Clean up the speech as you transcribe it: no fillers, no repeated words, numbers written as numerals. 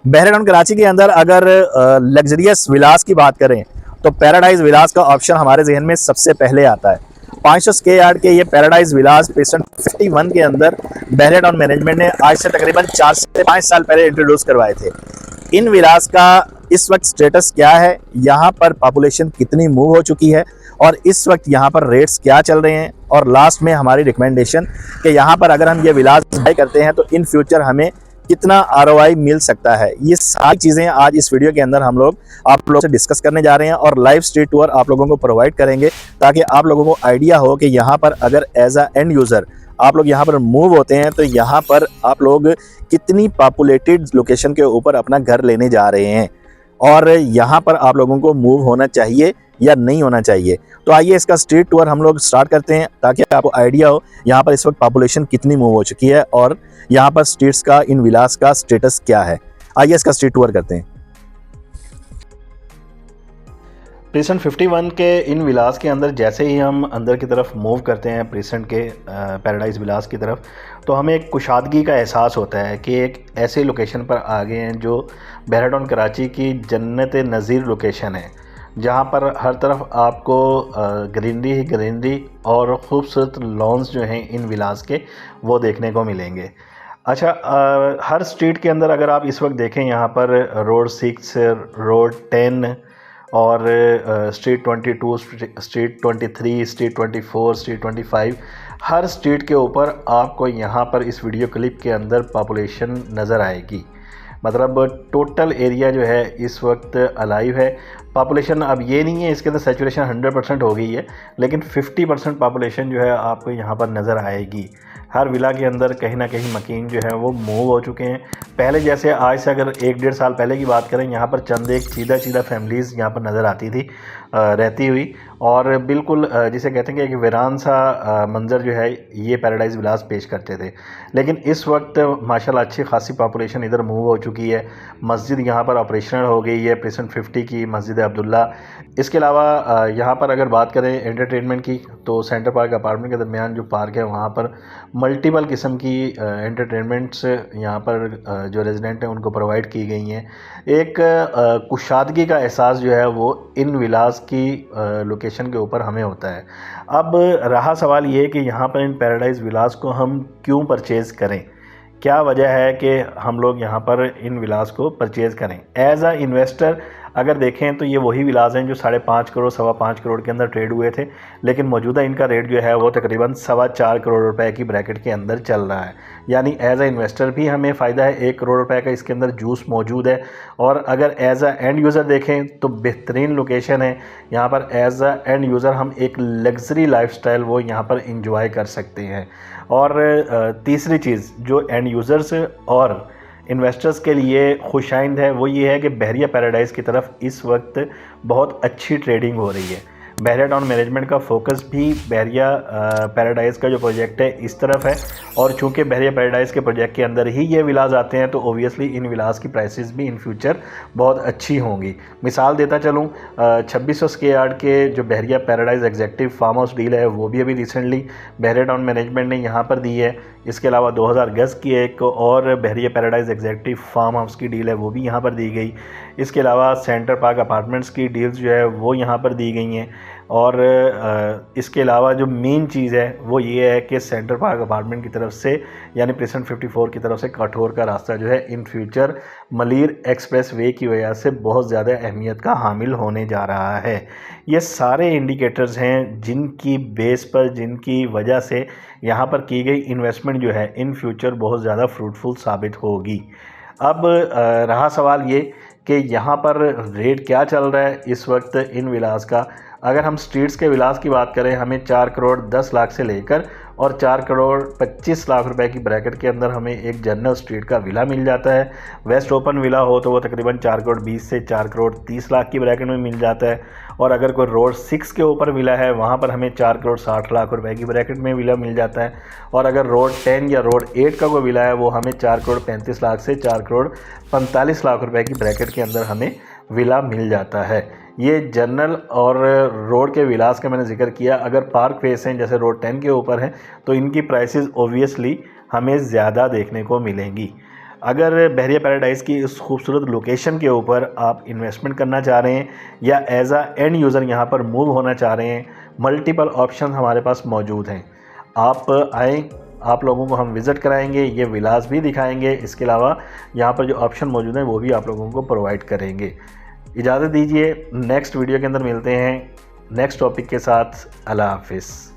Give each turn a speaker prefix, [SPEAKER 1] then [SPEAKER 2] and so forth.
[SPEAKER 1] बहराइच कराची के अंदर अगर लग्जरियस विलास की बात करें तो पैराडाइज विलास का ऑप्शन हमारे जहन में सबसे पहले आता है। 500 स्क्वायर यार्ड के ये पैराडाइज विलास पेशेंट 51 के अंदर बहराइच टाउन मैनेजमेंट ने आज से तकरीबन 4 से 5 साल पहले इंट्रोड्यूस करवाए थे। इन विलास का इस वक्त स्टेटस क्या है, यहाँ पर पॉपुलेशन कितनी मूव हो चुकी है और इस वक्त यहाँ पर रेट्स क्या चल रहे हैं, और लास्ट में हमारी रिकमेंडेशन कि यहाँ पर अगर हम ये विलास बाय करते हैं तो इन फ्यूचर हमें कितना आरओआई मिल सकता है। ये सारी चीज़ें आज इस वीडियो के अंदर हम लोग आप लोगों से डिस्कस करने जा रहे हैं और लाइव स्ट्रीट टूर आप लोगों को प्रोवाइड करेंगे ताकि आप लोगों को आइडिया हो कि यहाँ पर अगर एज अ एंड यूज़र आप लोग यहाँ पर मूव होते हैं तो यहाँ पर आप लोग कितनी पॉपुलेटेड लोकेशन के ऊपर अपना घर लेने जा रहे हैं और यहाँ पर आप लोगों को मूव होना चाहिए या नहीं होना चाहिए। तो आइए इसका स्ट्रीट टूर हम लोग स्टार्ट करते हैं ताकि आपको आइडिया हो यहाँ पर इस वक्त पॉपुलेशन कितनी मूव हो चुकी है और यहाँ पर स्ट्रीट्स का, इन विलास का स्टेटस क्या है। आइए इसका स्ट्रीट टूर करते हैं।
[SPEAKER 2] प्रेसेंट 51 के इन विलास के अंदर जैसे ही हम अंदर की तरफ मूव करते हैं प्रेसेंट के पैराडाइज विलास की तरफ, तो हमें एक कुशादगी का एहसास होता है कि एक ऐसे लोकेशन पर आ गए हैं जो बहराइच टाउन कराची की जन्नत नज़ीर लोकेशन है, जहाँ पर हर तरफ आपको ग्रीनरी ही ग्रीनरी और ख़ूबसूरत लॉन्स जो हैं इन विलास के वो देखने को मिलेंगे। अच्छा, हर स्ट्रीट के अंदर अगर आप इस वक्त देखें, यहाँ पर रोड 6, रोड 10 और स्ट्रीट 22, स्ट्रीट 23, स्ट्रीट 24, स्ट्रीट 25, हर स्ट्रीट के ऊपर आपको यहाँ पर इस वीडियो क्लिप के अंदर पॉपुलेशन नज़र आएगी। मतलब टोटल एरिया जो है इस वक्त अलाइव है। पॉपुलेशन अब ये नहीं है इसके अंदर सैचुरेशन 100% हो गई है, लेकिन 50% पॉपुलेशन जो है आपको यहाँ पर नज़र आएगी। हर विला के अंदर कहीं ना कहीं मकीन जो है वो मूव हो चुके हैं। पहले जैसे आज से अगर 1-1.5 साल पहले की बात करें, यहाँ पर चंद एक सीधा फैमिलीज़ यहाँ पर नज़र आती थी रहती हुई, और बिल्कुल जिसे कहते हैं कि एक वीरान सा मंज़र जो है ये पैराडाइज विलास पेश करते थे। लेकिन इस वक्त माशाल्लाह अच्छी खासी पॉपुलेशन इधर मूव हो चुकी है। मस्जिद यहाँ पर ऑपरेशनल हो गई है, प्रेसेंट 50 की मस्जिद अब्दुल्ला। इसके अलावा यहाँ पर अगर बात करें एंटरटेनमेंट की, तो सेंटर पार्क अपार्टमेंट के दरमियान जो पार्क है वहाँ पर मल्टीपल किस्म की एंटरटेनमेंट्स यहाँ पर जो रेजिडेंट हैं उनको प्रोवाइड की गई हैं। एक कुशादगी का एहसास जो है वो इन विलास की लोकेशन के ऊपर हमें होता है। अब रहा सवाल ये कि यहाँ पर इन पैराडाइज विलास को हम क्यों परचेज़ करें, क्या वजह है कि हम लोग यहाँ पर इन विलास को परचेज़ करें। एज अ इन्वेस्टर अगर देखें तो ये वही विलास हैं जो 5.5 करोड़ 5.25 करोड़ के अंदर ट्रेड हुए थे, लेकिन मौजूदा इनका रेट जो है वो तकरीबन 4.25 करोड़ रुपए की ब्रैकेट के अंदर चल रहा है। यानी एज अ इन्वेस्टर भी हमें फ़ायदा है, 1 करोड़ रुपए का इसके अंदर जूस मौजूद है। और अगर एज अ एंड यूज़र देखें तो बेहतरीन लोकेशन है। यहाँ पर एज अ एंड यूज़र हम एक लग्जरी लाइफस्टाइल वो यहाँ पर इंजॉय कर सकते हैं। और तीसरी चीज़ जो एंड यूज़र्स और इन्वेस्टर्स के लिए खुशाइंद है वो ये है कि बहरिया पैराडाइज़ की तरफ इस वक्त बहुत अच्छी ट्रेडिंग हो रही है। बहरिया टाउन मैनेजमेंट का फोकस भी बहरिया पैराडाइज़ का जो प्रोजेक्ट है इस तरफ है, और चूंकि बहरिया पैराडाइज़ के प्रोजेक्ट के अंदर ही ये विलास आते हैं तो ओबियसली इन विलास की प्राइसेस भी इन फ्यूचर बहुत अच्छी होंगी। मिसाल देता चलूँ, 2600 स्क्वायर यार्ड के जो Bahria paradise executive farm house deal है वो भी अभी रिसेंटली बहरिया टाउन मैनेजमेंट ने यहाँ पर दी है। इसके अलावा 2000 गज़ की एक और बहरिया पैराडाइज़ एग्जेक्टिव फार्म हाउस की डील है वो भी यहाँ पर दी गई। इसके अलावा सेंटर पार्क अपार्टमेंट्स की डील्स जो है वो यहाँ पर दी गई हैं। और इसके अलावा जो मेन चीज़ है वो ये है कि सेंटर पार्क अपार्टमेंट की तरफ से यानी प्रेसेंट 54 की तरफ से कठोर का रास्ता जो है in future Malir express way की वजह से बहुत ज़्यादा अहमियत का हामिल होने जा रहा है। ये सारे इंडिकेटर्स हैं जिनकी बेस पर, जिनकी वजह से यहाँ पर की गई इन्वेस्टमेंट जो है इन फ्यूचर बहुत ज़्यादा फ्रूटफुल साबित होगी। अब रहा सवाल ये कि यहाँ पर रेट क्या चल रहा है इस वक्त इन विलास का। अगर हम स्ट्रीट्स के विलास की बात करें, हमें 4 करोड़ 10 लाख से लेकर और 4 करोड़ 25 लाख रुपए की ब्रैकेट के अंदर हमें एक जनरल स्ट्रीट का विला मिल जाता है। वेस्ट ओपन विला हो तो वो तकरीबन 4 करोड़ 20 से 4 करोड़ 30 लाख की ब्रैकेट में मिल जाता है। और अगर कोई रोड 6 के ऊपर विला है वहाँ पर हमें 4 करोड़ 60 लाख रुपए की ब्रैकेट में विला मिल जाता है। और अगर रोड 10 या रोड 8 का कोई विला है वो हमें 4 करोड़ 35 लाख से 4 करोड़ 45 लाख रुपए की ब्रैकेट के अंदर हमें विला मिल जाता है। ये जनरल और रोड के विलास का मैंने जिक्र किया। अगर पार्क फेस हैं जैसे रोड 10 के ऊपर हैं तो इनकी प्राइसेस ओबियसली हमें ज़्यादा देखने को मिलेंगी। अगर बहरिया पैराडाइज़ की इस खूबसूरत लोकेशन के ऊपर आप इन्वेस्टमेंट करना चाह रहे हैं या एज आ एंड यूज़र यहाँ पर मूव होना चाह रहे हैं, मल्टीपल ऑप्शन हमारे पास मौजूद हैं। आप आएँ, आप लोगों को हम विज़िट कराएंगे, ये विलास भी दिखाएंगे। इसके अलावा यहाँ पर जो ऑप्शन मौजूद हैं वो भी आप लोगों को प्रोवाइड करेंगे। इजाज़त दीजिए, नेक्स्ट वीडियो के अंदर मिलते हैं नेक्स्ट टॉपिक के साथ। अल्लाह हाफिज़।